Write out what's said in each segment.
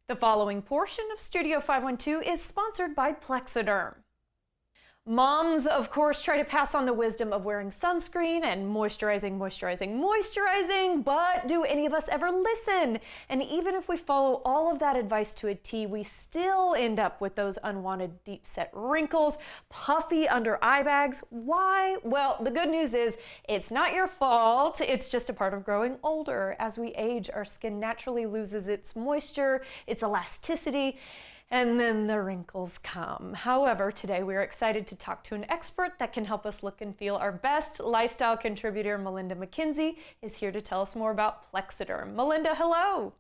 The following portion of Studio 512 is sponsored by Plexaderm. Moms, of course, try to pass on the wisdom of wearing sunscreen and moisturizing, but do any of us ever listen? And even if we follow all of that advice to a T, we still end up with those unwanted deep-set wrinkles, puffy under eye bags. Why? Well, the good news is it's not your fault. It's just a part of growing older. As we age, our skin naturally loses its moisture, its elasticity, and then the wrinkles come. However, today we're excited to talk to an expert that can help us look and feel our best. Lifestyle contributor Melinda McKenzie is here to tell us more about Plexaderm. Melinda, hello.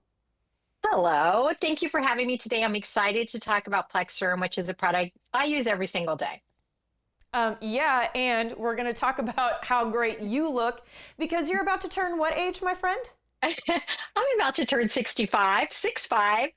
Hello, thank you for having me today. I'm excited to talk about Plexaderm, which is a product I use every single day. Yeah, and we're going to talk about how great you look because you're about to turn what age, my friend? I'm about to turn 65, 6'5".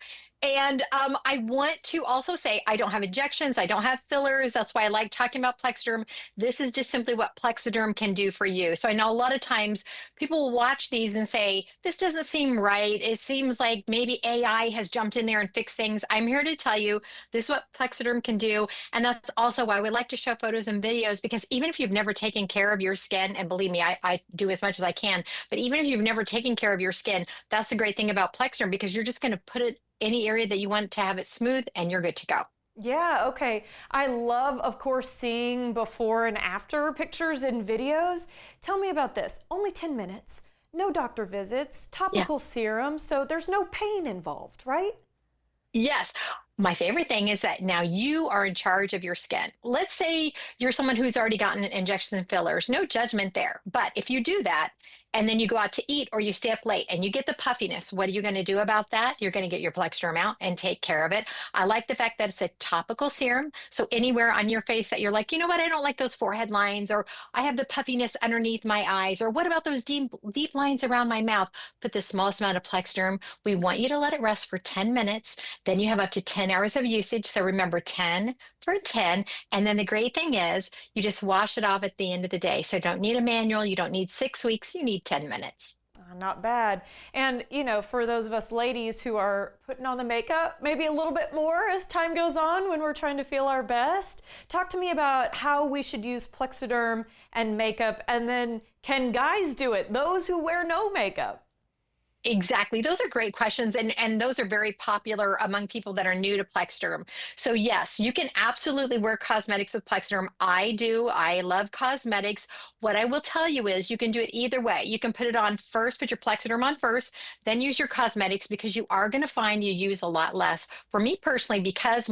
And I want to also say I don't have injections, I don't have fillers. That's why I like talking about Plexaderm. This is just simply what Plexaderm can do for you. So I know a lot of times people will watch these and say, this doesn't seem right. It seems like maybe AI has jumped in there and fixed things. I'm here to tell you this is what Plexaderm can do. And that's also why we like to show photos and videos, because even if you've never taken care of your skin, and believe me, I do as much as I can, but even if you've never taken care of your skin, that's the great thing about Plexaderm, because you're just going to put it any area that you want to have it smooth and you're good to go. Yeah, okay. I love, of course, seeing before and after pictures and videos. Tell me about this. Only 10 minutes, no doctor visits, Yeah. topical serum, so there's no pain involved, right? Yes. My favorite thing is that now you are in charge of your skin. Let's say you're someone who's already gotten injections and fillers, no judgment there. But if you do that and then you go out to eat or you stay up late and you get the puffiness, what are you going to do about that? You're going to get your Plexaderm out and take care of it. I like the fact that it's a topical serum. So anywhere on your face that you're like, you know what, I don't like those forehead lines, or I have the puffiness underneath my eyes, or what about those deep lines around my mouth? Put the smallest amount of Plexaderm. We want you to let it rest for 10 minutes. Then you have up to 10 hours of usage. So remember 10 for 10. And then the great thing is you just wash it off at the end of the day. So don't need a manual. You don't need 6 weeks. You need 10 minutes. Not bad. And, for those of us ladies who are putting on the makeup, maybe a little bit more as time goes on when we're trying to feel our best, talk to me about how we should use Plexaderm and makeup. And then can guys do it? Those who wear no makeup? Exactly. Those are great questions. And those are very popular among people that are new to Plexaderm. So yes, you can absolutely wear cosmetics with Plexaderm. I do. I love cosmetics. What I will tell you is you can do it either way. You can put it on first, put your Plexaderm on first, then use your cosmetics, because you are going to find you use a lot less. For me personally, because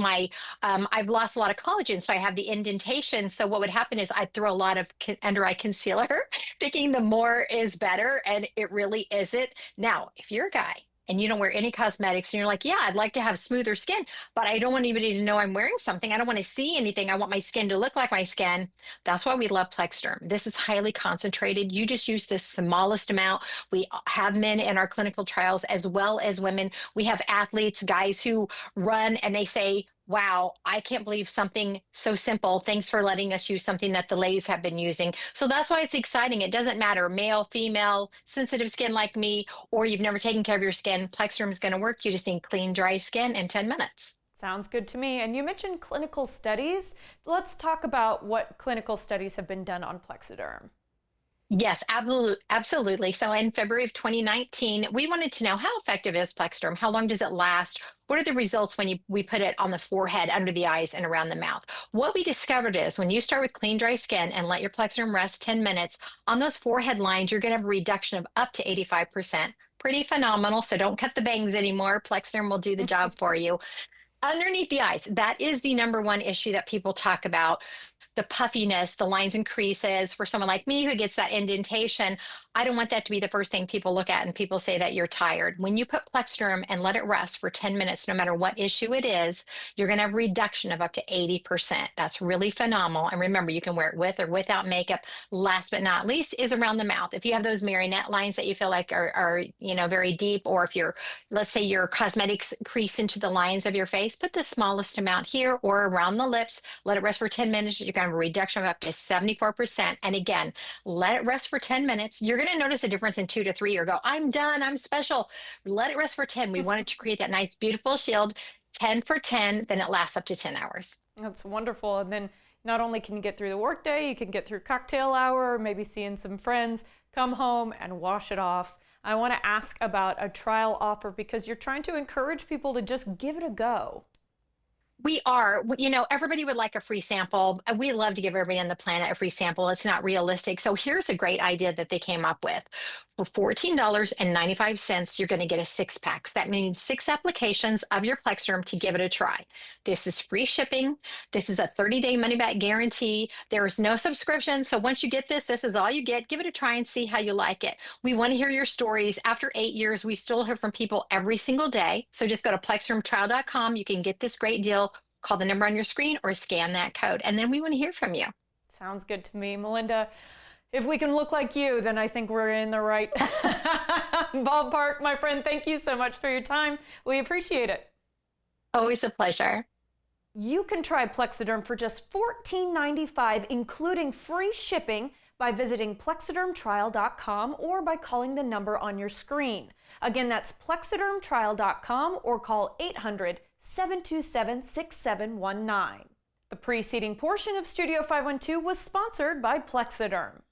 I've lost a lot of collagen, so I have the indentation. So what would happen is I'd throw a lot of under eye concealer, thinking the more is better, and it really isn't. Now, if you're a guy and you don't wear any cosmetics and you're like, yeah, I'd like to have smoother skin, but I don't want anybody to know I'm wearing something. I don't want to see anything. I want my skin to look like my skin. That's why we love Plexaderm. This is highly concentrated. You just use the smallest amount. We have men in our clinical trials as well as women. We have athletes, guys who run, and they say, wow, I can't believe something so simple. Thanks for letting us use something that the ladies have been using. So that's why it's exciting. It doesn't matter, male, female, sensitive skin like me, or you've never taken care of your skin. Plexaderm is going to work. You just need clean, dry skin in 10 minutes. Sounds good to me. And you mentioned clinical studies. Let's talk about what clinical studies have been done on Plexaderm. Yes, absolutely. So in February of 2019, we wanted to know, how effective is Plexaderm? How long does it last? What are the results when we put it on the forehead, under the eyes, and around the mouth? What we discovered is when you start with clean, dry skin and let your Plexaderm rest 10 minutes, on those forehead lines, you're going to have a reduction of up to 85%. Pretty phenomenal. So don't cut the bangs anymore. Plexaderm will do the job for you. Underneath the eyes, that is the number one issue that people talk about. The puffiness, the lines and creases. For someone like me who gets that indentation, I don't want that to be the first thing people look at and people say that you're tired. When you put Plexaderm and let it rest for 10 minutes, no matter what issue it is, you're going to have a reduction of up to 80%. That's really phenomenal. And remember, you can wear it with or without makeup. Last but not least is around the mouth. If you have those marionette lines that you feel like are very deep, or if let's say your cosmetics crease into the lines of your face, put the smallest amount here or around the lips, let it rest for 10 minutes. You're going to have a reduction of up to 74%. And again, let it rest for 10 minutes. You're going to notice a difference in 2 to 3 or go, I'm done, I'm special. Let it rest for 10. We want it to create that nice, beautiful shield. 10 for 10, then it lasts up to 10 hours. That's wonderful. And then not only can you get through the workday, you can get through cocktail hour, maybe seeing some friends, come home and wash it off. I want to ask about a trial offer because you're trying to encourage people to just give it a go. We are, everybody would like a free sample. We love to give everybody on the planet a free sample. It's not realistic. So here's a great idea that they came up with. For $14.95, you're going to get a 6-pack. So that means 6 applications of your Plexaderm to give it a try. This is free shipping. This is a 30-day money-back guarantee. There is no subscription. So once you get this, this is all you get. Give it a try and see how you like it. We want to hear your stories. After 8 years, we still hear from people every single day. So just go to plexadermtrial.com. You can get this great deal. Call the number on your screen or scan that code. And then we want to hear from you. Sounds good to me. Melinda, if we can look like you, then I think we're in the right ballpark. My friend, thank you so much for your time. We appreciate it. Always a pleasure. You can try Plexaderm for just $14.95, including free shipping, by visiting plexadermtrial.com or by calling the number on your screen. Again, that's plexadermtrial.com or call 800-727-6719. The preceding portion of Studio 512 was sponsored by Plexaderm.